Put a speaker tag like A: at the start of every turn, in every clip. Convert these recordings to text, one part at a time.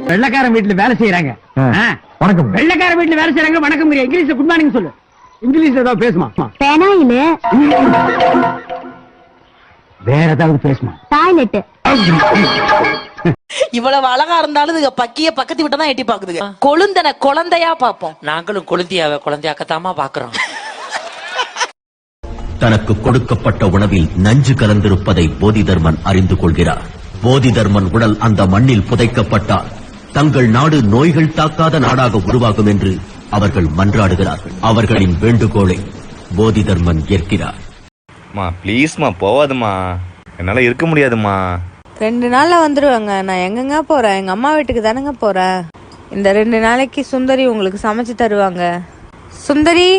A: வெள்ளக்காரன் வீட்டுல வேலை செய்யறாங்க. வணக்கம். வெள்ளக்காரன் வீட்டுல வேலை செய்யறாங்க. வணக்கம். இங்கிலீஷ்ல குட் மார்னிங் சொல்லு. இங்கிலீஷ்ல ஏதாவது பேசுமா?
B: பேனாயில
A: வேற ஏதாவது பேசுமா?
B: டாய்லெட்.
C: இவ்வளவு அழகா இருந்தாலும் இதுங்க பக்கிய பக்கத்து விட்டு தான் எட்டி பாக்குதுங்க. கொழுந்தன குழந்தையா பாப்போம்.
D: நாங்களும் குழந்தையாக்கத்தாமா பாக்குறோம்.
E: தனக்கு கொடுக்கப்பட்ட உணவில் நஞ்சு கலந்திருப்பதை போதிதர்மன் அறிந்து கொள்கிறார். போதிதர்மன் உடல் அந்த மண்ணில் புதைக்கப்பட்டால் தங்கள் நாடு நோய்கள் தாக்காத நாடாக உருவாகும் என்று அவர்கள் மன்றாடுகிறார்கள். அவர்களின் வேண்டுகோளை போதிதர்மன் ஏற்கிறார்.
F: ப்ளீஸ்மா போவாதுமா, என்னால இருக்க முடியாதுமா.
G: 2 நாள்ல வந்துருவாங்க. நான் எங்கங்க போறேன்? எங்க அம்மா வீட்டுக்கு தானங்க போறேன். இந்த 2 நாளைக்கு சுந்தரி உங்களுக்கு சமைச்சு தருவாங்க. சுந்தரி,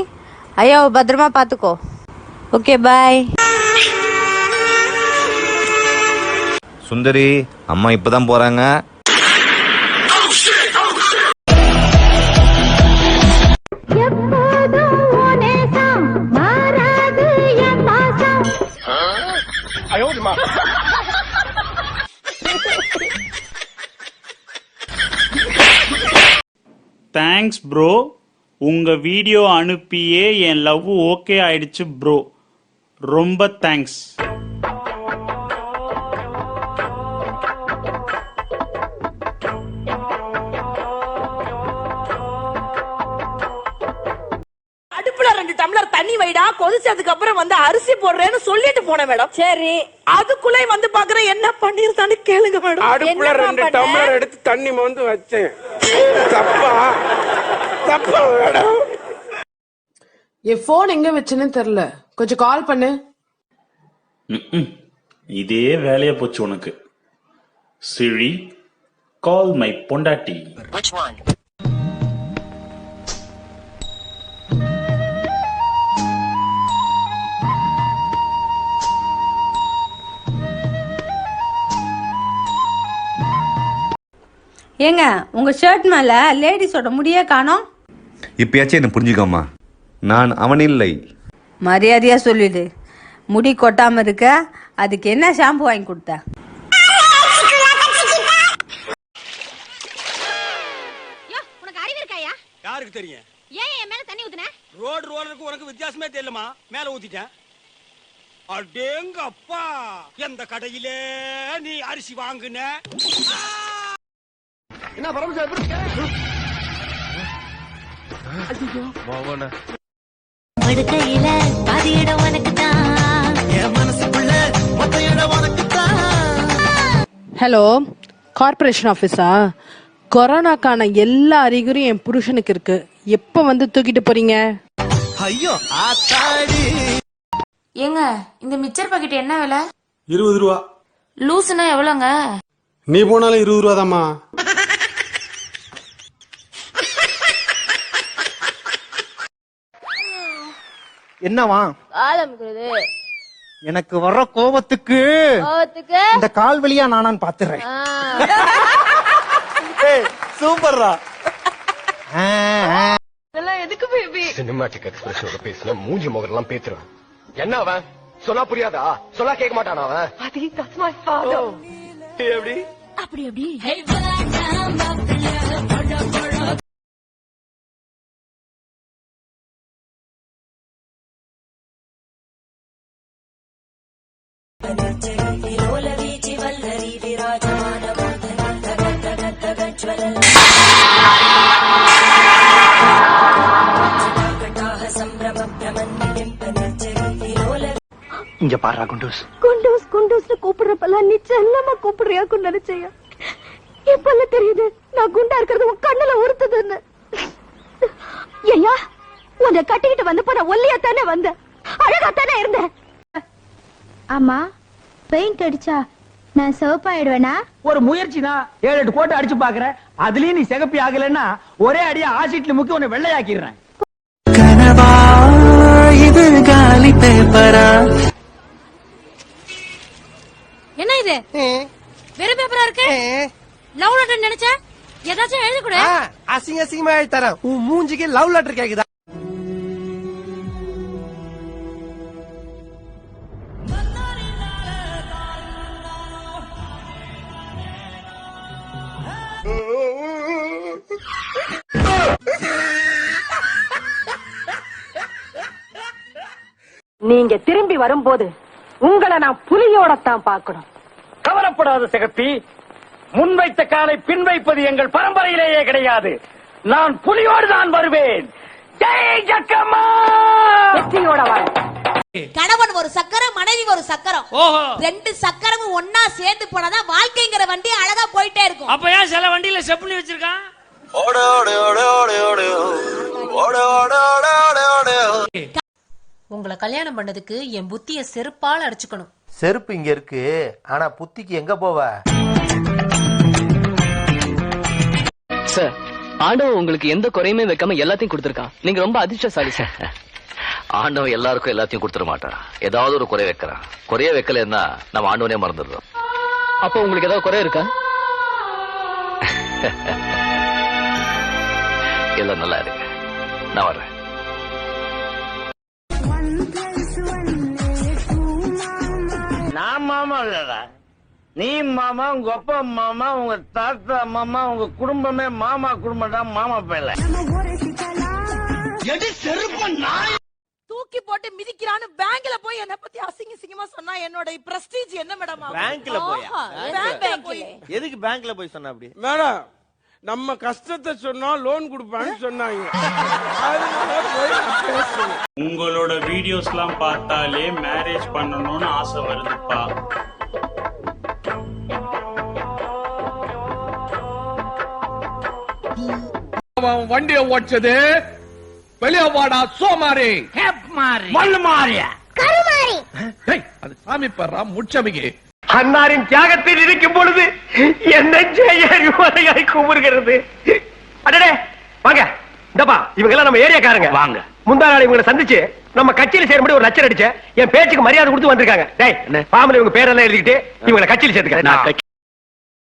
G: ஐயா பத்திரமா பாத்துக்கோ. Okay bye.
F: சுந்தரி, அம்மா இப்பதான் போறாங்க.
H: தேங்க்ஸ் ப்ரோ, உங்க வீடியோ அனுப்பியே என் லவ் ஓகே ஆயிடுச்சு ப்ரோ. ரொம்ப தேங்க்ஸ்.
C: அடுப்புல 2 டம்ளர் தண்ணி வைடா, கொதிச்சதுக்கு அப்புறம் வந்து அரிசி போடுறேன்னு சொல்லிட்டு போன மேடம். சரி, அதுக்குள்ள வந்து பாக்குறேன் என்ன பண்ணிருந்தான்னு கேளுங்க மேடம்.
I: அடுப்புல 2 டம்ளர் எடுத்து தண்ணி வந்து வச்சேன். தப்பா தப்பா மேடம்.
J: என் போன் எங்க வச்சுன்னு தெரியல, கொஞ்சம் கால் பண்ணு.
H: இதே வேலையா போச்சு உனக்கு. சிரி, கால் மை பொண்டாட்டி.
G: ஏங்க, உங்க ஷர்ட் மேல லேடிஸோட முடியே காணோம்.
F: இப்பயாச்சும் என்ன புரிஞ்சுக்கோமா, நான் அவன் இல்லை.
G: மரியாதையா சொல்லிடு. முடி கொட்டாம இருக்க அதுக்கு என்ன ஷாம்பு வாங்கி கொடுத்த?
B: உனக்கு அறிவு இருக்காயா?
I: யாருக்கு தெரியும்?
B: ஏன் என் மேல தண்ணி ஊத்துன?
I: ரோடு ரோலருக்கு உனக்கு வித்தியாசமே தெரியலமா, மேல ஊத்திட்டேன். அடேங்க அப்பா, எந்த கடையிலே நீ அரிசி வாங்குன? என்ன பரமசாமி
B: படுக்கையில பாதி இடம் உனக்கு தான், என் மனசுக்குள்ள மொத்த இடம் உனக்கு தான்.
J: Hello, corporation ஆபீஸா? கொரோனாக்கான எல்லா அறிகுறியும் என் புருஷனுக்கு இருக்கு. எப்ப வந்து தூக்கிட்டு போறீங்க?
I: ஐயோ ஆத்தாடி.
K: ஏங்க, இந்த மிச்சர் பாக்கெட் என்ன விலை?
I: 20 ரூபா.
K: லூசுனா எவ்வளோங்க?
I: நீ போனாலும் 20 ரூபா தாம்மா.
A: என்னவா
B: ஆலம்க்குது.
A: எனக்கு வர்ற கோபத்துக்கு இந்த கால் வழியா நானான்னு பாத்துறேன். சூப்பர்ரா.
B: இதெல்லாம் எதுக்கு பேபி?
I: சினிமாட்டிக் எக்ஸ்பிரஷனோட பேசின மூஞ்சி முகரெல்லாம் பேத்துறான். என்ன அவன் சொன்னா புரியாதா? சொன்னா கேட்க மாட்டானா அவன்?
B: That's my father.
I: எப்படி
B: அப்படி அப்படி.
A: இங்க பாரு குண்டூஸ்.
B: குண்டூஸ் குண்டூஸ்னு கூப்பிடுறப்பெல்லாம் நீ செல்லமா கூப்பிடுறியா நினைச்சையா? இப்பல்ல தெரியுது நான் குண்டா இருக்கிறது உன் கண்ணுல உறுத்துதுன்னு. ஐயா, உன்னை கட்டிக்கிட்டு வந்தப்ப நான் ஒல்லியா தானே வந்தேன், அழகா தானே இருந்தேன். ஆமா, பெயிண்ட் அடிச்சா நான் சிவப்பாயிடுவேனா?
A: ஒரு முயற்சி தான். 7-8 கோட்டை அடிச்சு பாக்குறேன். அதுலயும் நீ சிகப்பி ஆகலன்னா ஒரே அடியா ஆசிட்ல முக்கி உன்னை வெள்ளையாக்கிடுறேன். கனவா இது காலி பேப்பரா?
K: என்ன இது? வெறும் பேப்பரா இருக்கு. லவ் லெட்டர் நினைச்சா ஏதாச்சும் எழுதி கொடு.
I: அசிங்க அசிங்கமா எழுதி தரேன். உன் மூஞ்சிக்கு லவ் லெட்டர் கேக்குதா?
C: நீங்க திரும்பி வரும்போது உங்களை நான் புலியோடத்தான் பார்க்கணும்.
A: கவலைப்படாத சிகப்பி, முன்வைத்த காலை பின் வைப்பது எங்கள் பரம்பரையிலேயே கிடையாது. நான் புலியோடு தான் வருவேன். ஜெய் ஜக்கம்மா!
C: வெற்றியோட வாழ்.
K: கணவன் ஒரு சக்கரம், மனைவி ஒரு சக்கரம். ரெண்டு சக்கரமும் ஒன்னா சேர்ந்து போனாதான் வாழ்க்கைங்கிற வண்டி அழகா போயிட்டே இருக்கும்.
D: அப்ப ஏன் சில வண்டியில செப்புனி வச்சிருக்கான்?
K: உங்களை கல்யாணம் பண்ணதுக்கு என் புத்திய செருப்பால் அடிச்சுக்கணும்.
I: செருப்பு இங்க இருக்கு, ஆனா புத்திக்கு எங்க போவ?
A: சார், ஆண்டவன் உங்களுக்கு எந்த குறையுமே வைக்காம எல்லாத்தையும் கொடுத்திருக்கான். நீங்க ரொம்ப அதிர்ஷ்டசாலி சார்.
E: ஆண்டவன் எல்லாருக்கும் எல்லாத்தையும் கொடுத்துட மாட்டான். ஏதாவது ஒரு குறை வைக்கிறான். குறைய வைக்கலன்னா நம்ம ஆண்டவனே மறந்துடுறோம்.
A: அப்போ உங்களுக்கு ஏதாவது குறை இருக்கா?
E: எல்லாம் நல்லா இருக்கு. நான் வர்றேன்.
A: நான் மாமா இல்லடா, நீ மாமா, உங்க அப்பா மாமா, உங்க தாத்தா மாமா, உங்க குடும்பமே மாமா குடும்பம் தான். மாமா பேல
C: தூக்கி போட்டு மிதிக்கிறான்னு பேங்க்ல போய் என்ன பத்தி அசிங்க சிங்கமா சொன்னா என்னோட பிரஸ்டீஜ் என்ன மேடம்?
I: பேங்க்ல போயா? எதுக்கு பேங்க்ல போய் சொன்ன அப்படி?
A: மேடம், நம்ம கஷ்டத்தை சொன்னா லோன் கொடுப்பான்னு சொன்னாங்க.
H: உங்களோட வீடியோஸ்லாம் பார்த்தாலே மேரேஜ் பண்ணணும்னு ஆசை வருதுப்பா.
A: வண்டியை ஓட்டது வெளியே வாடா சோமாரி, மண்ணு மாறிய அது சாமி பர்றா முச்சமிக்கு. அன்னாரின் தியாகத்தில் இருக்கும் பொழுது என்ன செய்ய குமுறுகிறது. அடடே வாங்க, இந்தப்பா இவங்க எல்லாம் நம்ம ஏரியாக்காரங்க. வாங்க, முந்தா நாள் இவங்களை சந்திச்சு நம்ம கட்சியில சேரும்படி ஒரு லட்சம் அடிச்ச என் பேச்சுக்கு மரியாதை கொடுத்து வந்திருக்காங்க. டேய், பாம்புல இவங்க பேரெல்லாம் எழுதிக்கிட்டு இவங்களை கட்சியில சேர்த்துக்க.